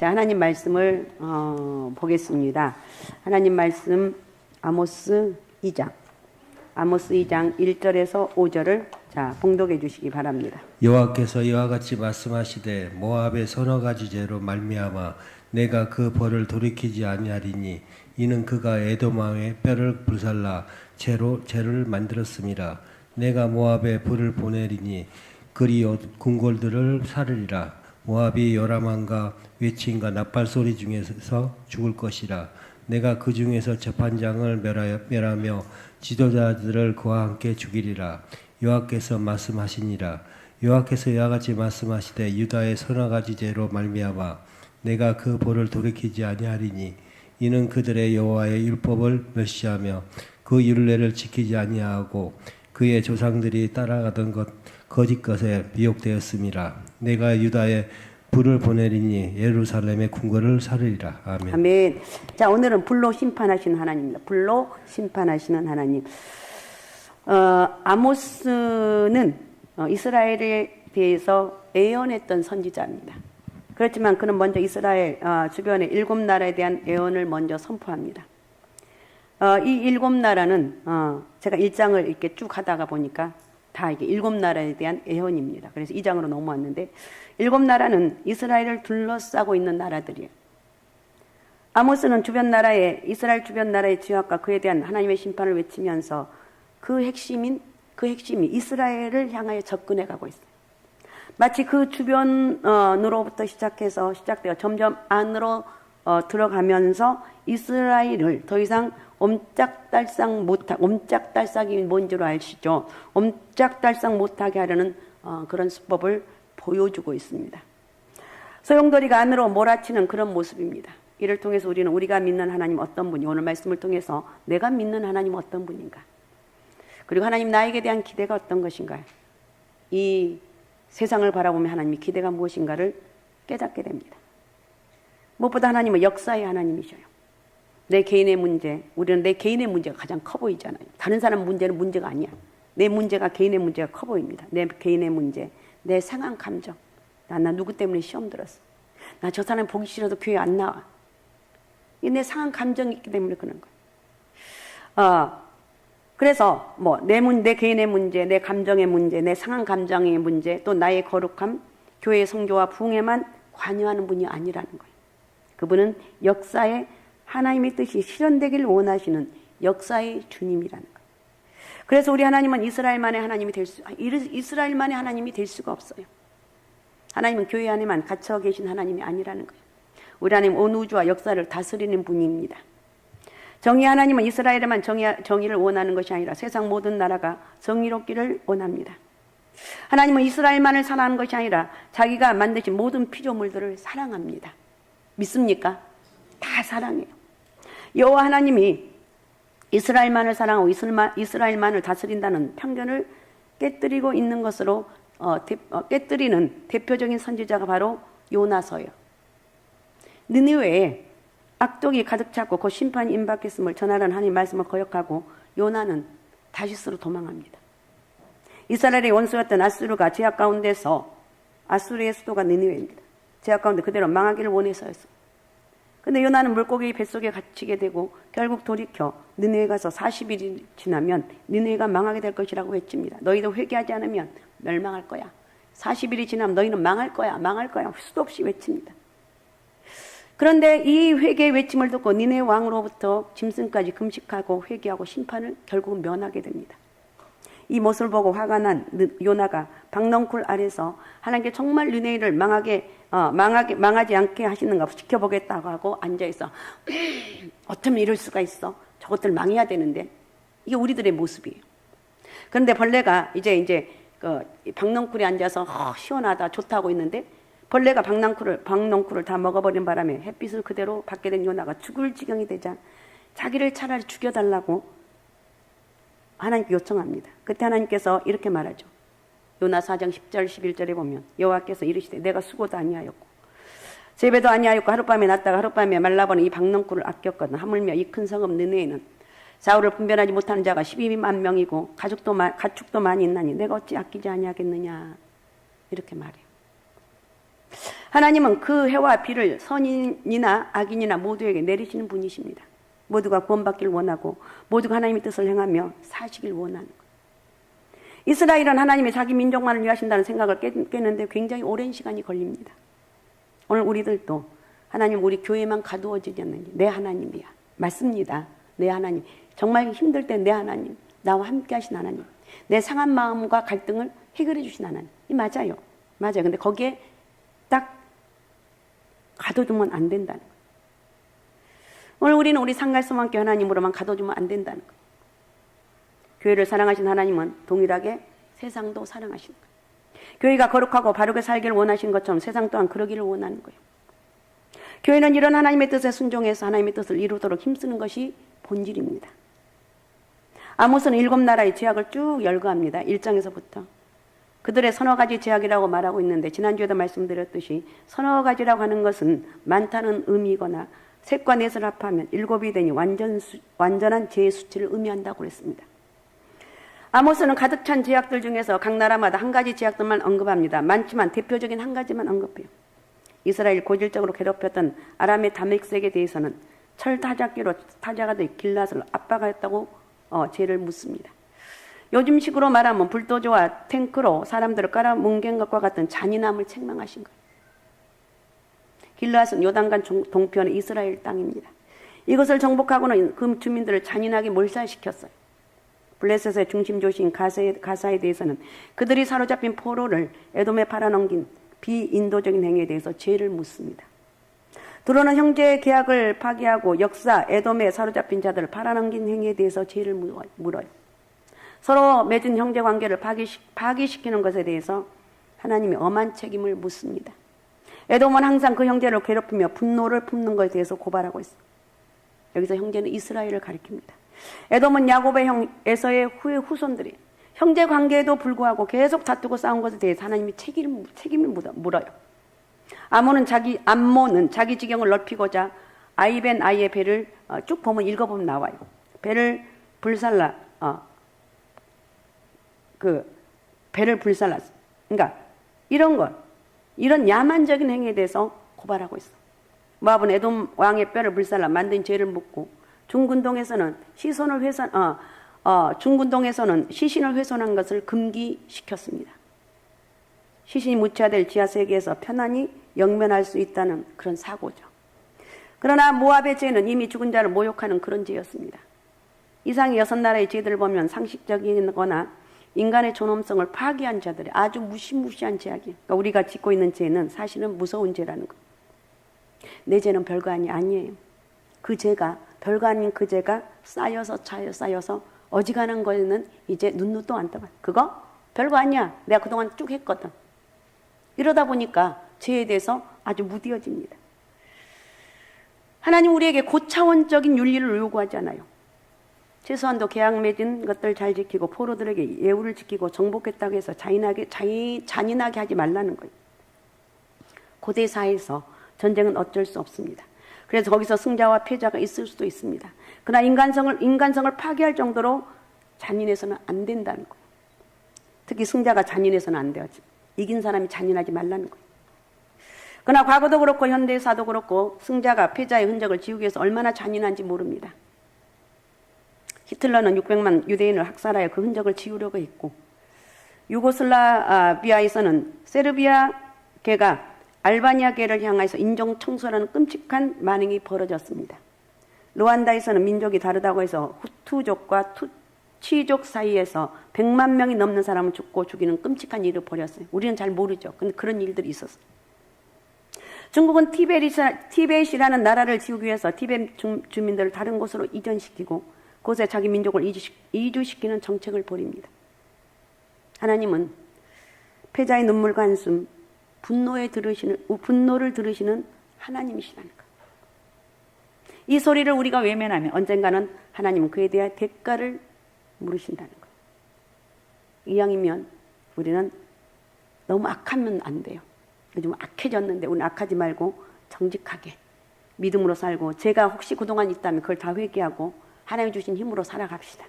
자, 하나님 말씀을 보겠습니다. 하나님 말씀 아모스 2장. 아모스 2장 1절에서 5절을 자, 봉독해 주시기 바랍니다. 여호와께서 이와 같이 말씀하시되 모압의 서너 가지 죄로 말미암아 내가 그 벌을 돌이키지 아니하리니 이는 그가 에돔 왕의 뼈를 불살라 죄를 만들었습니다. 내가 모압에 불을 보내리니 그리 궁궐들을 사르리라. 모압이 요람함과 외침과 나팔 소리 중에서 죽을 것이라. 내가 그 중에서 재판장을 멸하며 지도자들을 그와 함께 죽이리라. 여호와께서 말씀하시니라. 여호와께서 이와 같이 말씀하시되 유다의 서너 가지 죄로 말미암아 내가 그 벌을 돌이키지 아니하리니 이는 그들의 여호와의 율법을 멸시하며 그 율례를 지키지 아니하고 그의 조상들이 따라가던 거짓 것에 미혹되었음이라. 내가 유다에 불을 보내리니 예루살렘의 궁궐을 사르리라. 아멘. 아멘. 자, 오늘은 불로 심판하시는 하나님입니다. 불로 심판하시는 하나님. 아모스는 이스라엘에 대해서 예언했던 선지자입니다. 그렇지만 그는 먼저 이스라엘 주변의 7나라에 대한 예언을 먼저 선포합니다. 이 7나라는 제가 1장을 이렇게 쭉 하다가 보니까 다 이게 7나라에 대한 예언입니다. 그래서 2장으로 넘어왔는데 7나라는 이스라엘을 둘러싸고 있는 나라들이에요. 아모스는 이스라엘 주변 나라의 죄악과 그에 대한 하나님의 심판을 외치면서 그 핵심이 이스라엘을 향하여 접근해 가고 있어요. 마치 그 주변으로부터 시작되어 점점 안으로 들어가면서 이스라엘을 더 이상 옴짝달싹이 뭔지로 아시죠? 옴짝달싹 못하게 하려는 그런 수법을 보여주고 있습니다. 소용돌이가 안으로 몰아치는 그런 모습입니다. 이를 통해서 우리는 우리가 믿는 하나님 어떤 분이, 오늘 말씀을 통해서 내가 믿는 하나님 어떤 분인가, 그리고 하나님 나에게 대한 기대가 어떤 것인가요? 이 세상을 바라보며 하나님의 기대가 무엇인가를 깨닫게 됩니다. 무엇보다 하나님은 역사의 하나님이셔요. 내 개인의 문제, 우리는 내 개인의 문제가 가장 커 보이잖아요. 다른 사람 문제는 문제가 아니야. 내 문제가, 개인의 문제가 커 보입니다. 내 개인의 문제, 내 상한 감정. 나 누구 때문에 시험 들었어. 나 저 사람 보기 싫어도 교회 안 나와. 이게 내 상한 감정이 있기 때문에 그런 거예요. 그래서 내 개인의 문제, 내 감정의 문제, 내 상한 감정의 문제, 또 나의 거룩함, 교회의 성교와 부흥에만 관여하는 분이 아니라는 거예요. 그분은 역사의 하나님의 뜻이 실현되기를 원하시는 역사의 주님이라는 거예요. 그래서 우리 하나님은 이스라엘만의 하나님이 될 수가 없어요. 하나님은 교회 안에만 갇혀 계신 하나님이 아니라는 거예요. 우리 하나님 온 우주와 역사를 다스리는 분입니다. 정의 하나님은 이스라엘에만 정의를 원하는 것이 아니라 세상 모든 나라가 정의롭기를 원합니다. 하나님은 이스라엘만을 사랑하는 것이 아니라 자기가 만드신 모든 피조물들을 사랑합니다. 믿습니까? 다 사랑해요. 여호와 하나님이 이스라엘만을 사랑하고 이스라엘만을 다스린다는 편견을 깨뜨리고 있는 것으로 깨뜨리는 대표적인 선지자가 바로 요나서예요. 느니웨에 악독이 가득 찼고 곧 심판이 임박했음을 전하는 하나님의 말씀을 거역하고 요나는 다시스로 도망합니다. 이스라엘의 원수였던 아수르가 제약 가운데서, 아수르의 수도가 느니웨입니다. 제약 가운데 그대로 망하기를 원해서였어요. 근데 요나는 물고기 뱃속에 갇히게 되고 결국 돌이켜 느니웨에 가서 40일이 지나면 느니웨가 망하게 될 것이라고 외칩니다. 너희도 회개하지 않으면 멸망할 거야. 40일이 지나면 너희는 망할 거야. 수도 없이 외칩니다. 그런데 이 회개의 외침을 듣고 니네 왕으로부터 짐승까지 금식하고 회개하고 심판을 결국은 면하게 됩니다. 이 모습을 보고 화가 난 요나가 박넝쿨 아래서 하나님께 정말 니네를 망하지 않게 하시는가 지켜보겠다고 하고 앉아있어. 어쩌면 이럴 수가 있어. 저것들 망해야 되는데. 이게 우리들의 모습이에요. 그런데 벌레가 이제 박넝쿨에 앉아서 시원하다 좋다고 있는데 벌레가 박넝쿨을 다 먹어버린 바람에 햇빛을 그대로 받게 된 요나가 죽을 지경이 되자 자기를 차라리 죽여달라고 하나님께 요청합니다. 그때 하나님께서 이렇게 말하죠. 요나 4장 10절 11절에 보면 여호와께서 이르시되 내가 수고도 아니하였고 재배도 아니하였고 하룻밤에 났다가 하룻밤에 말라버린 이 박넝쿨을 아꼈거든. 하물며 이 큰 성읍 느네에는 사울을 분별하지 못하는 자가 12만 명이고 가축도 많이 있나니 내가 어찌 아끼지 아니하겠느냐. 이렇게 말해요. 하나님은 그 해와 비를 선인이나 악인이나 모두에게 내리시는 분이십니다. 모두가 구원받기를 원하고 모두가 하나님의 뜻을 행하며 사시길 원하는 거예요. 이스라엘은 하나님이 자기 민족만을 위하신다는 생각을 깨는데 굉장히 오랜 시간이 걸립니다. 오늘 우리들도 하나님 우리 교회만 가두어지지 않는지 내 하나님이야. 맞습니다. 내 하나님. 정말 힘들 때 내 하나님. 나와 함께 하신 하나님. 내 상한 마음과 갈등을 해결해 주신 하나님. 이 맞아요. 맞아요. 근데 거기에 딱 가둬두면 안 된다는 거예요. 오늘 우리는 우리 상갈성함께 하나님으로만 가둬두면 안 된다는 거예요. 교회를 사랑하신 하나님은 동일하게 세상도 사랑하시는 거예요. 교회가 거룩하고 바르게 살기를 원하시는 것처럼 세상 또한 그러기를 원하는 거예요. 교회는 이런 하나님의 뜻에 순종해서 하나님의 뜻을 이루도록 힘쓰는 것이 본질입니다. 아모스는 7나라의 제약을 쭉 열거합니다. 1장에서부터. 그들의 서너 가지 제약이라고 말하고 있는데 지난주에도 말씀드렸듯이 서너 가지라고 하는 것은 많다는 의미거나 셋과 넷을 합하면 7이 되니 완전한 제의 수치를 의미한다고 그랬습니다. 아모스는 가득 찬 제약들 중에서 각 나라마다 한 가지 제약들만 언급합니다. 많지만 대표적인 한 가지만 언급해요. 이스라엘 고질적으로 괴롭혔던 아람의 다메섹에 대해서는 철 타작기로 타자가 돼 길랏을 압박하였다고 죄를 묻습니다. 요즘식으로 말하면 불도저와 탱크로 사람들을 깔아뭉갠 것과 같은 잔인함을 책망하신 거예요. 길랏은 요단강 동편의 이스라엘 땅입니다. 이것을 정복하고는 그 주민들을 잔인하게 몰살시켰어요. 블레셋의 중심도시인 가사에 대해서는 그들이 사로잡힌 포로를 에돔에 팔아넘긴 비인도적인 행위에 대해서 죄를 묻습니다. 두로는 형제의 계약을 파기하고 역사 에돔에 사로잡힌 자들을 팔아넘긴 행위에 대해서 죄를 물어요. 서로 맺은 형제관계를 파기시키는 것에 대해서 하나님이 엄한 책임을 묻습니다. 에돔은 항상 그 형제를 괴롭히며 분노를 품는 것에 대해서 고발하고 있어요. 여기서 형제는 이스라엘을 가리킵니다. 에돔은 야곱의 형 에서의 후손들이 형제관계에도 불구하고 계속 다투고 싸운 것에 대해서 하나님이 책임을 물어요. 암몬은 자기 지경을 넓히고자 아이벤 아이의 배를 쭉 보면 읽어보면 나와요. 배를 불살라 배를 불살랐어. 그러니까 이런 야만적인 행위에 대해서 고발하고 있어. 모압은 에돔 왕의 뼈를 불살라 만든 죄를 묻고 중군동에서는 시신을 훼손한 것을 금기시켰습니다. 시신이 묻혀야될 지하세계에서 편안히 영면할 수 있다는 그런 사고죠. 그러나 모압의 죄는 이미 죽은 자를 모욕하는 그런 죄였습니다. 이상의 6나라의 죄들을 보면 상식적이거나 인간의 존엄성을 파괴한 자들의 아주 무시무시한 죄악이에요. 그러니까 우리가 짓고 있는 죄는 사실은 무서운 죄라는 거. 내 죄는 별거 아니에요. 그 죄가 별거 아닌 그 죄가 쌓여서 어지간한 거에는 이제 눈도 안 떠봐. 그거 별거 아니야. 내가 그동안 쭉 했거든. 이러다 보니까 죄에 대해서 아주 무뎌집니다. 하나님 우리에게 고차원적인 윤리를 요구하잖아요. 최소한도 계약 맺은 것들 잘 지키고 포로들에게 예우를 지키고 정복했다고 해서 잔인하게 하지 말라는 거예요. 고대 사회에서 전쟁은 어쩔 수 없습니다. 그래서 거기서 승자와 패자가 있을 수도 있습니다. 그러나 인간성을 파괴할 정도로 잔인해서는 안 된다는 거예요. 특히 승자가 잔인해서는 안 돼요. 이긴 사람이 잔인하지 말라는 거예요. 그러나 과거도 그렇고 현대사도 그렇고 승자가 패자의 흔적을 지우기 위해서 얼마나 잔인한지 모릅니다. 히틀러는 600만 유대인을 학살하여 그 흔적을 지우려고 했고, 유고슬라비아에서는 세르비아계가 알바니아계를 향해서 인종 청소라는 끔찍한 만행이 벌어졌습니다. 루안다에서는 민족이 다르다고 해서 후투족과 투치족 사이에서 100만 명이 넘는 사람을 죽이는 끔찍한 일을 벌였어요. 우리는 잘 모르죠. 근데 그런 일들이 있었어요. 중국은 티벳이라는 나라를 지우기 위해서 티벳 주민들을 다른 곳으로 이전시키고 그곳에 자기 민족을 이주시키는 정책을 벌입니다. 하나님은 패자의 눈물과 한숨, 분노를 들으시는 하나님이시라는 것. 이 소리를 우리가 외면하면 언젠가는 하나님은 그에 대한 대가를 물으신다는 것. 이왕이면 우리는 너무 악하면 안 돼요. 요즘 악해졌는데 우리는 악하지 말고 정직하게 믿음으로 살고, 제가 혹시 그동안 있다면 그걸 다 회개하고 하나님이 주신 힘으로 살아갑시다.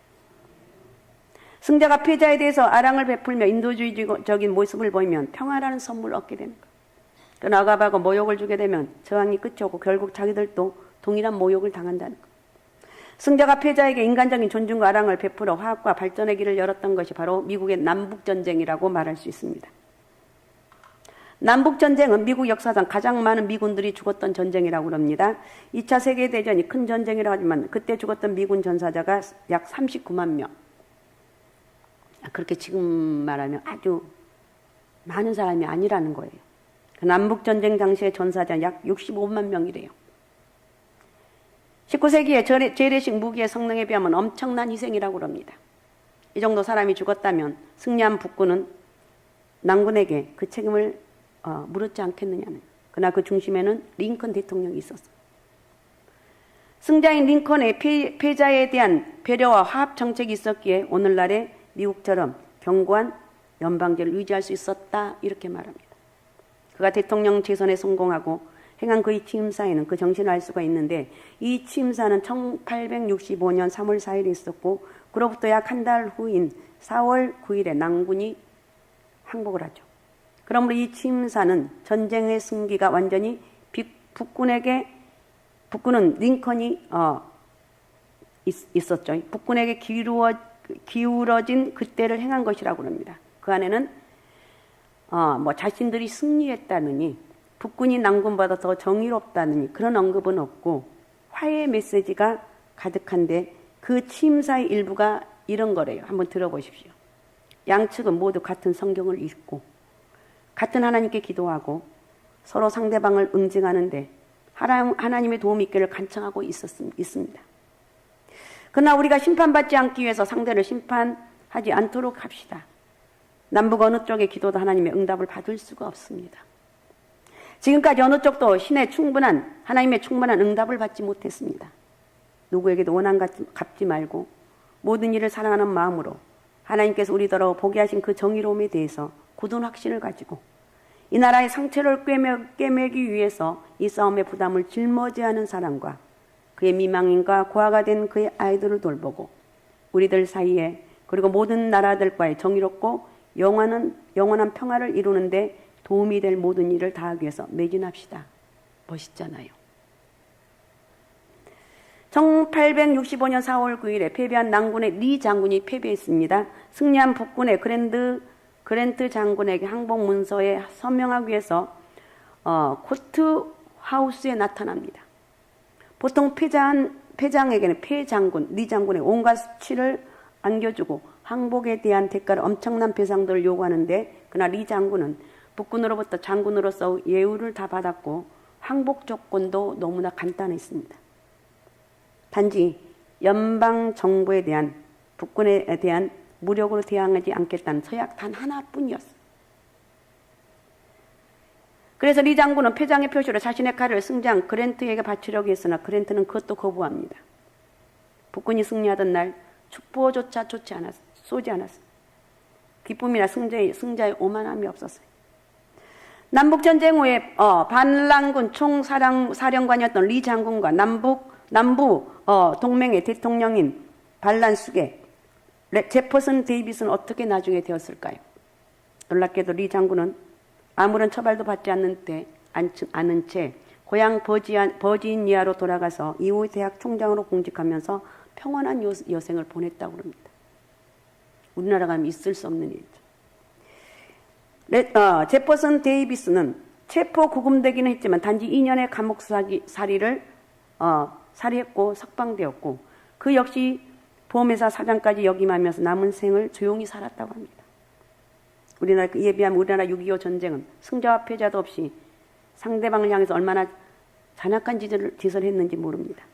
승자가 패자에 대해서 아랑을 베풀며 인도주의적인 모습을 보이면 평화라는 선물을 얻게 되는 거예요. 또는 억압하고 모욕을 주게 되면 저항이 끝이 없고 결국 자기들도 동일한 모욕을 당한다는 것. 승자가 패자에게 인간적인 존중과 아랑을 베풀어 화합과 발전의 길을 열었던 것이 바로 미국의 남북전쟁이라고 말할 수 있습니다. 남북전쟁은 미국 역사상 가장 많은 미군들이 죽었던 전쟁이라고 합니다. 2차 세계대전이 큰 전쟁이라고 하지만 그때 죽었던 미군 전사자가 약 39만 명. 그렇게 지금 말하면 아주 많은 사람이 아니라는 거예요. 남북전쟁 당시의 전사자 약 65만 명이래요. 19세기의 재래식 무기의 성능에 비하면 엄청난 희생이라고 합니다. 이 정도 사람이 죽었다면 승리한 북군은 남군에게 그 책임을 물었지 않겠느냐는. 그러나 그 중심에는 링컨 대통령이 있었어요. 승자인 링컨의 패자에 대한 배려와 화합 정책이 있었기에 오늘날의 미국처럼 견고한 연방제를 유지할 수 있었다 이렇게 말합니다. 그가 대통령 재선에 성공하고 행한 그의 취임사에는 그 정신을 알 수가 있는데 이 취임사는 1865년 3월 4일에 있었고 그로부터 약 한 달 후인 4월 9일에 남군이 항복을 하죠. 그러므로 이 취임사는 전쟁의 승기가 완전히 북군은 링컨이 있었죠. 북군에게 기울어진 그때를 행한 것이라고 합니다. 그 안에는 자신들이 승리했다느니 북군이 남군보다 더 정의롭다느니 그런 언급은 없고 화해의 메시지가 가득한데 그 취임사의 일부가 이런 거래요. 한번 들어보십시오. 양측은 모두 같은 성경을 읽고 같은 하나님께 기도하고 서로 상대방을 응징하는데 하나님의 도움이 있기를 간청하고 있습니다. 그러나 우리가 심판받지 않기 위해서 상대를 심판하지 않도록 합시다. 남북 어느 쪽의 기도도 하나님의 응답을 받을 수가 없습니다. 지금까지 어느 쪽도 하나님의 충분한 응답을 받지 못했습니다. 누구에게도 원한 갚지 말고 모든 일을 사랑하는 마음으로 하나님께서 우리더러 보게 하신 그 정의로움에 대해서 굳은 확신을 가지고 이 나라의 상처를 꿰매기 위해서 이 싸움의 부담을 짊어지하는 사람과 그의 미망인과 고아가 된 그의 아이들을 돌보고 우리들 사이에 그리고 모든 나라들과의 정의롭고 영원한 평화를 이루는데 도움이 될 모든 일을 다하기 위해서 매진합시다. 멋있잖아요. 1865년 4월 9일에 패배한 남군의 리 장군이 패배했습니다. 승리한 북군의 그랜트 장군에게 항복 문서에 서명하기 위해서 코트 하우스에 나타납니다. 보통 패장에게는 리 장군의 온갖 수치를 안겨주고 항복에 대한 대가로 엄청난 배상들을 요구하는데 그러나 리 장군은 북군으로부터 장군으로서 예우를 다 받았고 항복 조건도 너무나 간단했습니다. 단지 연방 정부에 대한 북군에 대한 무력으로 대항하지 않겠다는 서약 단 하나뿐이었어요. 그래서 리 장군은 패장의 표시로 자신의 칼을 승장 그랜트에게 바치려고 했으나 그랜트는 그것도 거부합니다. 북군이 승리하던 날 축포조차 쏘지 않았어요. 기쁨이나 승자의 오만함이 없었어요. 남북전쟁 후에 반란군 총사령관이었던 리 장군과 남부 동맹의 대통령인 반란수계 제퍼슨 데이비스는 어떻게 나중에 되었을까요? 놀랍게도 리 장군은 아무런 처벌도 받지 않은 채 고향 버지니아로 돌아가서 이후 대학 총장으로 공직하면서 평온한 여생을 보냈다고 합니다. 우리나라 가면 있을 수 없는 일이죠. 제퍼슨 데이비스는 체포 구금되기는 했지만 단지 2년의 감옥 살이했고 석방되었고 그 역시 보험회사 사장까지 역임하면서 남은 생을 조용히 살았다고 합니다. 이에 비하면 우리나라 6.25 전쟁은 승자와 패자도 없이 상대방을 향해서 얼마나 잔악한 짓을 했는지 모릅니다.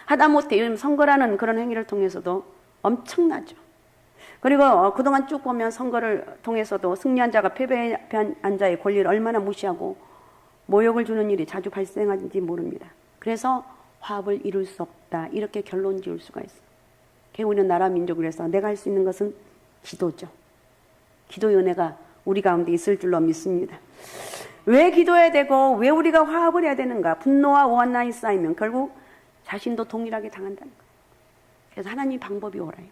하다못해 요즘 선거라는 그런 행위를 통해서도 엄청나죠. 그리고 그동안 쭉 보면 선거를 통해서도 승리한 자가 패배한 자의 권리를 얼마나 무시하고 모욕을 주는 일이 자주 발생하는지 모릅니다. 그래서 화합을 이룰 수 없다 이렇게 결론 지을 수가 있어요. 우리는 나라 민족을 해서 내가 할 수 있는 것은 기도죠. 기도의 은혜가 우리 가운데 있을 줄로 믿습니다. 왜 기도해야 되고 왜 우리가 화합을 해야 되는가? 분노와 원한이 쌓이면 결국 자신도 동일하게 당한다는 거예요. 그래서 하나님 방법이 옳아요.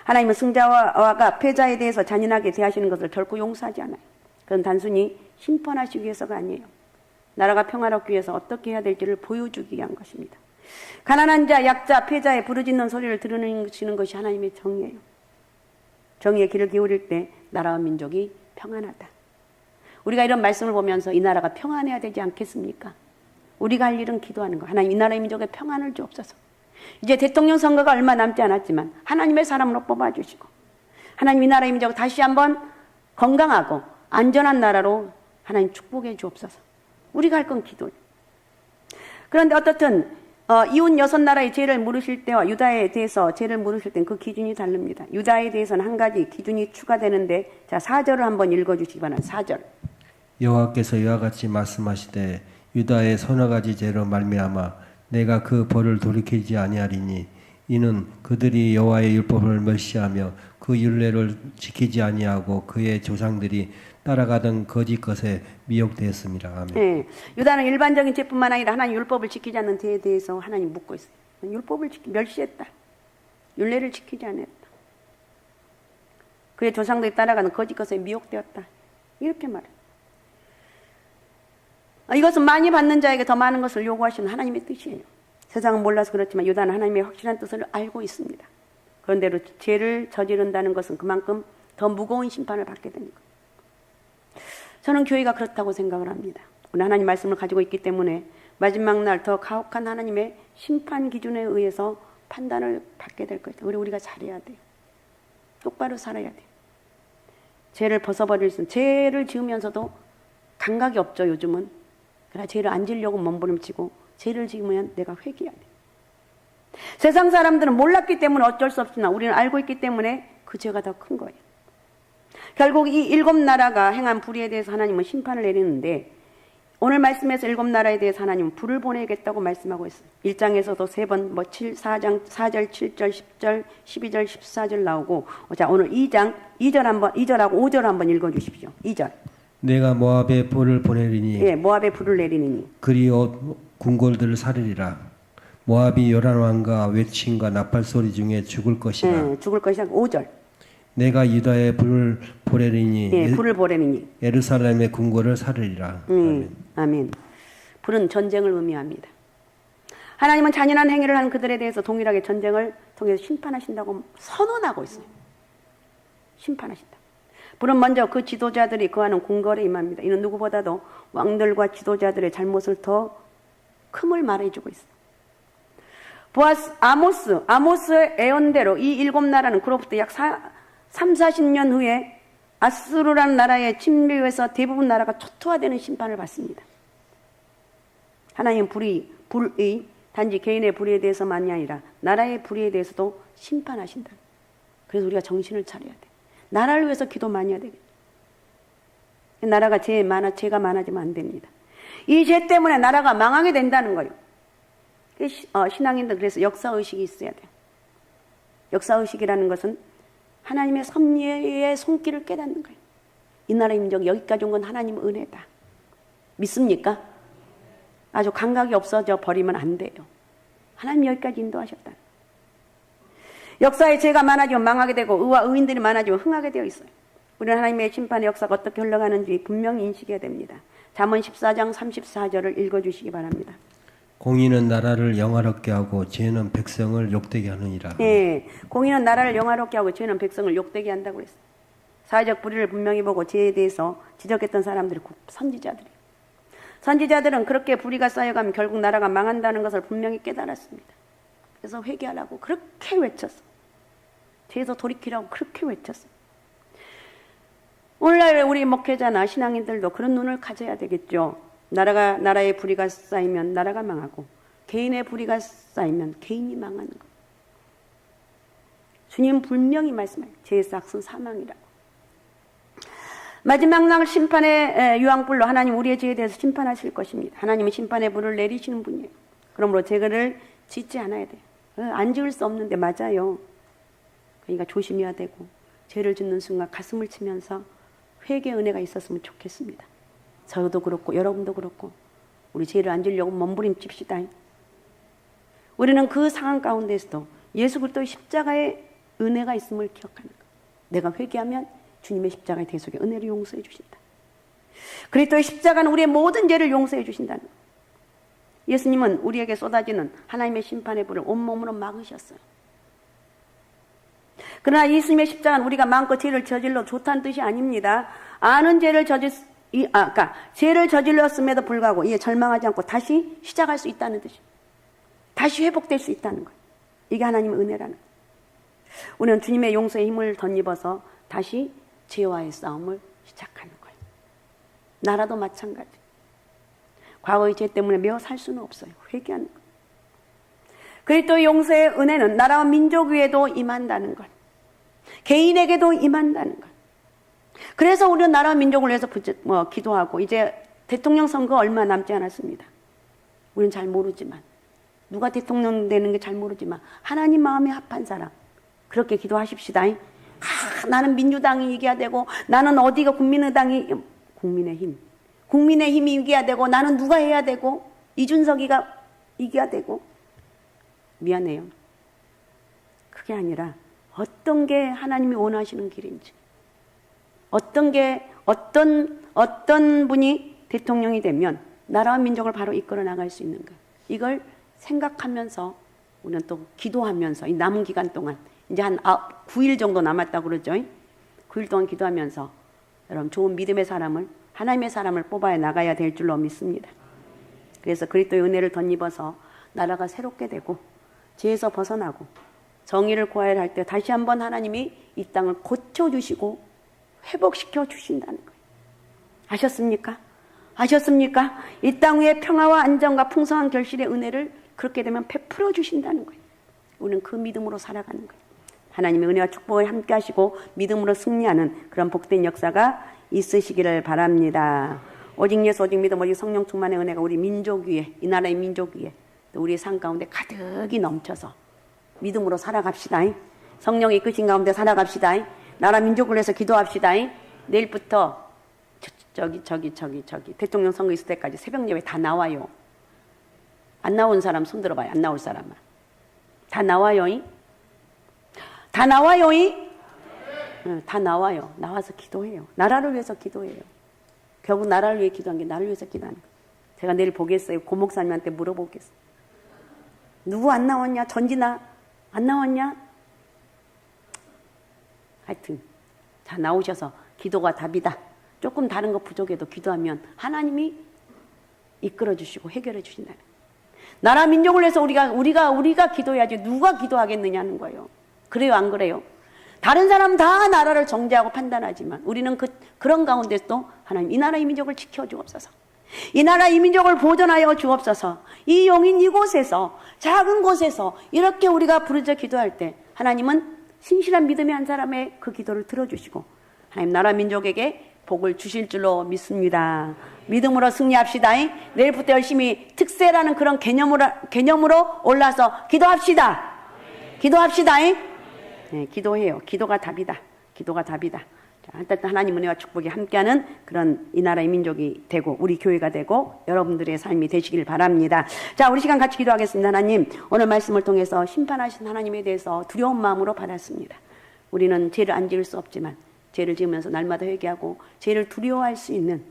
하나님은 승자와 패자에 대해서 잔인하게 대하시는 것을 결코 용서하지 않아요. 그건 단순히 심판하시기 위해서가 아니에요. 나라가 평화롭기 위해서 어떻게 해야 될지를 보여주기 위한 것입니다. 가난한 자, 약자, 패자의 부르짖는 소리를 들으시는 것이 하나님의 정의예요. 정의의 귀를 기울일 때 나라와 민족이 평안하다. 우리가 이런 말씀을 보면서 이 나라가 평안해야 되지 않겠습니까? 우리가 할 일은 기도하는 거. 하나님 이 나라의 민족에 평안을 주옵소서. 이제 대통령 선거가 얼마 남지 않았지만 하나님의 사람으로 뽑아주시고 하나님 이 나라의 민족을 다시 한번 건강하고 안전한 나라로 하나님 축복해 주옵소서. 우리가 할 건 기도예요. 그런데 어떻든 이웃 6나라의 죄를 물으실 때와 유다에 대해서 죄를 물으실 땐 그 기준이 다릅니다. 유다에 대해서는 한 가지 기준이 추가되는데 자 4절을 한번 읽어주시기 바랍니다. 4절. 여호와께서 이와 같이 말씀하시되 유다의 서너 가지 죄로 말미암아 내가 그 벌을 돌이키지 아니하리니 이는 그들이 여호와의 율법을 멸시하며 그 율례를 지키지 아니하고 그의 조상들이 따라가던 거짓 것에 미혹되었습니다. 아멘. 네, 유다는 일반적인 죄뿐만 아니라 하나님 율법을 지키지 않는 죄에 대해서 하나님 묻고 있어요. 율법을 멸시했다. 율례를 지키지 않았다. 그의 조상들이 따라가는 거짓 것에 미혹되었다. 이렇게 말해요. 이것은 많이 받는 자에게 더 많은 것을 요구하시는 하나님의 뜻이에요. 세상은 몰라서 그렇지만 유다는 하나님의 확실한 뜻을 알고 있습니다. 그런데로 죄를 저지른다는 것은 그만큼 더 무거운 심판을 받게 되는 거예요. 저는 교회가 그렇다고 생각을 합니다. 우리 하나님 말씀을 가지고 있기 때문에 마지막 날 더 가혹한 하나님의 심판 기준에 의해서 판단을 받게 될 거예요. 우리가 잘해야 돼요. 똑바로 살아야 돼요. 죄를 벗어버릴 수 있는, 죄를 지으면서도 감각이 없죠, 요즘은. 그러나 죄를 안 지으려고 몸부림치고 죄를 지으면 내가 회개해야 돼. 세상 사람들은 몰랐기 때문에 어쩔 수 없으나 우리는 알고 있기 때문에 그 죄가 더 큰 거예요. 결국 이 7나라가 행한 불의에 대해서 하나님은 심판을 내리는데 오늘 말씀에서 7나라에 대해서 하나님은 불을 보내겠다고 말씀하고 있어요. 1장에서도 3번 4장 4절 7절 10절 12절 14절 나오고 자 오늘 2장 2절하고 5절 한번 읽어주십시오. 2절. 내가 모압에 불을 보내리니 예, 모압에 불을 내리니 그리 궁궐들을 사르리라. 모압이 요란 왕과 외침과 나팔 소리 중에 죽을 것이라. 예, 죽을 것이라. 5절. 내가 유다에 불을 보내리니 예, 불을 보내리니 예루살렘의 궁궐을 사르리라. 아멘. 불은 전쟁을 의미합니다. 하나님은 잔인한 행위를 한 그들에 대해서 동일하게 전쟁을 통해서 심판하신다고 선언하고 있어요. 심판하신다. 불은 먼저 그 지도자들이 거하는 궁궐에 임합니다. 이는 누구보다도 왕들과 지도자들의 잘못을 더 큼을 말해주고 있어요. 아모스의 예언대로 이 7나라는 그로부터 약 30-40년 후에 아수르라는 나라의 침략에서 대부분 나라가 초토화되는 심판을 받습니다. 하나님은 불의 단지 개인의 불의에 대해서만이 아니라 나라의 불의에 대해서도 심판하신다. 그래서 우리가 정신을 차려야 돼. 나라를 위해서 기도 많이 해야 되겠다. 나라가 죄가 많아지면 안 됩니다. 이 죄 때문에 나라가 망하게 된다는 거예요. 신앙인들 그래서 역사의식이 있어야 돼요. 역사의식이라는 것은 하나님의 섭리의 손길을 깨닫는 거예요. 이 나라의 민족이 여기까지 온 건 하나님의 은혜다. 믿습니까? 아주 감각이 없어져 버리면 안 돼요. 하나님 여기까지 인도하셨다. 역사에 죄가 많아지면 망하게 되고 의와 의인들이 많아지면 흥하게 되어 있어요. 우리는 하나님의 심판의 역사가 어떻게 흘러가는지 분명히 인식해야 됩니다. 잠언 14장 34절을 읽어주시기 바랍니다. 공의는 나라를 영화롭게 하고 죄는 백성을 욕되게 하느니라. 네, 공의는 나라를 영화롭게 하고 죄는 백성을 욕되게 한다고 그랬어요. 사회적 불의를 분명히 보고 죄에 대해서 지적했던 사람들이 선지자들이에요. 선지자들은 그렇게 불의가 쌓여가면 결국 나라가 망한다는 것을 분명히 깨달았습니다. 그래서 회개하라고 그렇게 외쳤어. 죄에서 돌이키라고 그렇게 외쳤어. 오늘날 우리 목회자나 신앙인들도 그런 눈을 가져야 되겠죠. 나라의 불의가 쌓이면 나라가 망하고 개인의 불의가 쌓이면 개인이 망하는 것. 주님 분명히 말씀해요. 죄의 싹은 사망이라고. 마지막 날 심판의 유황불로 하나님 우리의 죄에 대해서 심판하실 것입니다. 하나님은 심판의 불을 내리시는 분이에요. 그러므로 죄를 짓지 않아야 돼요. 안 지을 수 없는데 맞아요. 그러니까 조심해야 되고 죄를 짓는 순간 가슴을 치면서 회개의 은혜가 있었으면 좋겠습니다. 저도 그렇고 여러분도 그렇고 우리 죄를 안 지으려고 몸부림칩시다. 우리는 그 상황 가운데서도 예수 그리스도의 십자가의 은혜가 있음을 기억하는 것. 내가 회개하면 주님의 십자가의 대속에 은혜를 용서해 주신다. 그리스도의 십자가는 우리의 모든 죄를 용서해 주신다는 거예요. 예수님은 우리에게 쏟아지는 하나님의 심판의 불을 온몸으로 막으셨어요. 그러나 예수님의 십자가는 우리가 마음껏 죄를 저질러 좋다는 뜻이 아닙니다. 아는 죄를 죄를 저질렀음에도 불구하고 이에 절망하지 않고 다시 시작할 수 있다는 뜻이에요. 다시 회복될 수 있다는 거예요. 이게 하나님의 은혜라는 거예요. 우리는 주님의 용서의 힘을 덧입어서 다시 죄와의 싸움을 시작하는 거예요. 나라도 마찬가지. 과거의 죄 때문에 매어 살 수는 없어요. 회개하는 거예요. 그리스도의 용서의 은혜는 나라와 민족 위에도 임한다는 것. 개인에게도 임한다는 것. 그래서 우리는 나라와 민족을 위해서 기도하고 이제 대통령 선거 얼마 남지 않았습니다. 우리는 잘 모르지만 누가 대통령 되는 게 잘 모르지만 하나님 마음에 합한 사람 그렇게 기도하십시다. 나는 민주당이 이겨야 되고 나는 어디가 국민의힘이 이겨야 되고 나는 누가 해야 되고 이준석이가 이겨야 되고 미안해요. 그게 아니라 어떤 게 하나님이 원하시는 길인지 어떤 분이 대통령이 되면 나라와 민족을 바로 이끌어 나갈 수 있는가 이걸 생각하면서 우리는 또 기도하면서 이 남은 기간 동안 이제 한 9일 정도 남았다고 그러죠. 9일 동안 기도하면서 여러분 좋은 믿음의 사람을 하나님의 사람을 뽑아야 나가야 될 줄로 믿습니다. 그래서 그리스도의 은혜를 덧입어서 나라가 새롭게 되고 죄에서 벗어나고 정의를 구하야 할 때 다시 한번 하나님이 이 땅을 고쳐주시고 회복시켜 주신다는 거예요. 아셨습니까? 아셨습니까? 이 땅 위에 평화와 안정과 풍성한 결실의 은혜를 그렇게 되면 베풀어 주신다는 거예요. 우리는 그 믿음으로 살아가는 거예요. 하나님의 은혜와 축복을 함께 하시고 믿음으로 승리하는 그런 복된 역사가 있으시기를 바랍니다. 오직 예수, 오직 믿음, 오직 성령 충만의 은혜가 우리 민족 위에, 이 나라의 민족 위에 또 우리의 삶 가운데 가득히 넘쳐서 믿음으로 살아갑시다. 성령이 이끄신 가운데 살아갑시다. 나라 민족을 위해서 기도합시다. 내일부터 저기 대통령 선거 있을 때까지 새벽 예배 다 나와요. 안 나온 사람 손 들어봐요. 안 나올 사람은 다 나와요. 다 나와요. 다 나와요. 나와서 기도해요. 나라를 위해서 기도해요. 결국 나라를 위해 기도한 게 나를 위해서 기도하는 거예요. 제가 내일 보겠어요. 고 목사님한테 물어보겠어요. 누구 안 나왔냐? 전진아 안 나왔냐? 하여튼 다 나오셔서 기도가 답이다. 조금 다른 거 부족해도 기도하면 하나님이 이끌어 주시고 해결해 주신다는 거예요. 나라 민족을 위해서 우리가 기도해야지 누가 기도하겠느냐는 거예요. 그래요, 안 그래요? 다른 사람 다 나라를 정죄하고 판단하지만 우리는 그런 가운데서 하나님 이 나라 이 민족을 지켜 주옵소서. 이 나라 이 민족을 보존하여 주옵소서. 이 용인 이곳에서 작은 곳에서 이렇게 우리가 부르짖어 기도할 때 하나님은 신실한 믿음의 한 사람의 그 기도를 들어주시고 하나님 나라 민족에게 복을 주실 줄로 믿습니다. 믿음으로 승리합시다. 내일부터 열심히 특세라는 그런 개념으로 올라서 기도합시다. 기도합시다. 네, 기도해요. 기도가 답이다. 기도가 답이다. 하나님 은혜와 축복이 함께하는 그런 이 나라의 민족이 되고 우리 교회가 되고 여러분들의 삶이 되시길 바랍니다. 자, 우리 시간 같이 기도하겠습니다. 하나님, 오늘 말씀을 통해서 심판하신 하나님에 대해서 두려운 마음으로 받았습니다. 우리는 죄를 안 지을 수 없지만 죄를 지으면서 날마다 회개하고 죄를 두려워할 수 있는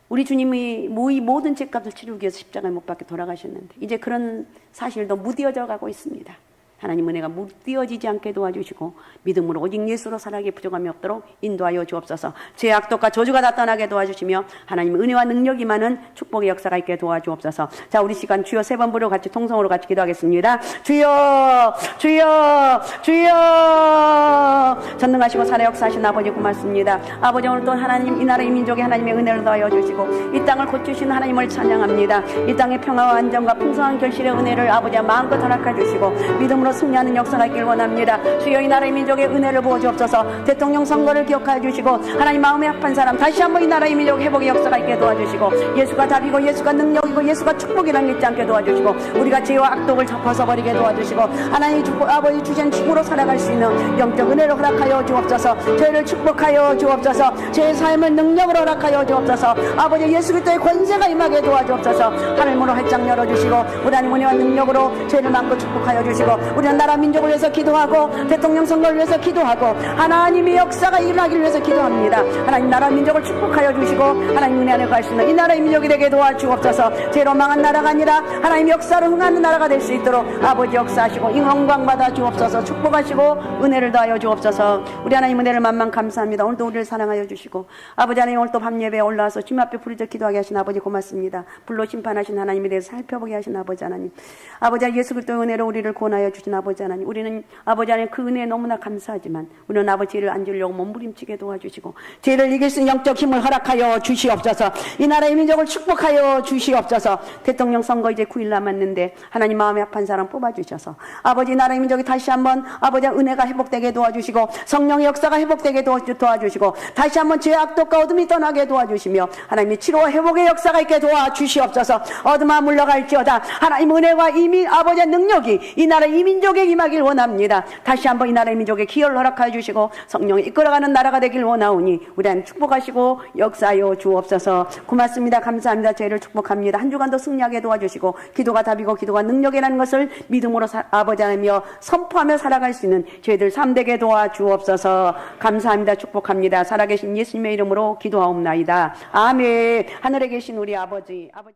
우리 주님이 모든 죄값을 치르기 위해서 십자가에 못 박혀 돌아가셨는데 이제 그런 사실도 무뎌져 가고 있습니다. 하나님 은혜가 무뎌지지 않게 도와주시고 믿음으로 오직 예수로 살아가기에 부족함이 없도록 인도하여 주옵소서. 죄 악독과 저주가 다 떠나게 도와주시며 하나님 은혜와 능력이 많은 축복의 역사가 있게 도와주옵소서. 자, 우리 시간 주여 세 번 부르고 같이 통성으로 같이 기도하겠습니다. 주여 주여 주여. 전능하시고 살아 역사하신 아버지 고맙습니다. 아버지, 오늘 또 하나님 이 나라 이 민족에 하나님의 은혜를 더하여 주시고 이 땅을 고치신 하나님을 찬양합니다. 이 땅의 평화와 안정과 풍성한 결실의 은혜를 아버지와 마음껏 허락해 주시고 믿음으로 승리하는 역사가 있길 원합니다. 주여 이 나라의 민족의 은혜를 부어주옵소서. 대통령 선거를 기억하여 주시고 하나님 마음에 합한 사람 다시 한번 이 나라의 민족 회복의 역사가 있게 도와주시고 예수가 답이고 예수가 능력이고 예수가 축복이라는 믿지 않게 도와주시고 우리가 죄와 악독을 벗어버리게 도와주시고 하나님 아버지 주신 축으로 살아갈 수 있는 영적 은혜를 허락하여 주옵소서. 죄를 축복하여 주옵소서. 죄의 삶을 능력으로 허락하여 주옵소서. 아버지 예수 그리스도의 권세가 임하게 도와주옵소서. 하늘문을 활짝 열어주시고 우리 하나님 은혜와 능력으로 죄를 막고 축복하여 주시고 우리는 나라 민족을 위해서 기도하고 대통령 선거를 위해서 기도하고 하나님의 역사가 일어나기를 위해서 기도합니다. 하나님 나라 민족을 축복하여 주시고 하나님 은혜 안에 갈 수 있는 이 나라의 민족이 되게 도와주옵소서. 죄로 망한 나라가 아니라 하나님 역사로 흥하는 나라가 될 수 있도록 아버지 역사하시고 영광 받아 주옵소서. 축복하시고 은혜를 더하여 주옵소서. 우리 하나님 은혜를 만만 감사합니다. 오늘도 우리를 사랑하여 주시고 아버지 하나님 오늘 또 밤 예배에 올라와서 주님 앞에 부르짖어 기도하게 하신 아버지 고맙습니다. 불로 심판하신 하나님에 대해서 살펴보게 하신 아버지 하나님, 아버지 하나님 예수 그리스도의 은혜로 우리를 구원하여 주신 아버지 하나님, 우리는 아버지 하나님 그 은혜에 너무나 감사하지만 우리는 아버지 죄를 안 지으려고 몸부림치게 도와주시고 죄를 이길 수 있는 영적 힘을 허락하여 주시옵소서. 이 나라의 민족을 축복하여 주시옵소서. 대통령 선거 이제 9일 남았는데 하나님 마음이 아픈 사람 뽑아주셔서 아버지 나라의 민족이 다시 한번 아버지 은혜가 회복되게 도와주시고 성령의 역사가 회복되게 도와주시고 다시 한번 죄의 악독과 어둠이 떠나게 도와주시며 하나님의 치료와 회복의 역사가 있게 도와주시옵소서. 어둠아 물러갈지어다. 하나님 은혜와 이미 아버지의 능력이 이 나라 이 민족에 임하길 원합니다. 다시 한번 이 나라의 민족에 기여를 허락하여 주시고 성령이 이끌어가는 나라가 되길 원하오니 우리 하나님 축복하시고 역사하여 주옵소서. 고맙습니다. 감사합니다. 저희를 축복합니다. 한 주간도 승리하게 도와주시고 기도가 답이고 기도가 능력이라는 것을 믿음으로 아버지 하나며 선포하며 살아갈 수 있는 저희들 삶 되게 도와주옵소서. 감사합니다. 축복합니다. 살아계신 예수님의 이름으로 기도하옵나이다. 아멘. 하늘에 계신 우리 아버지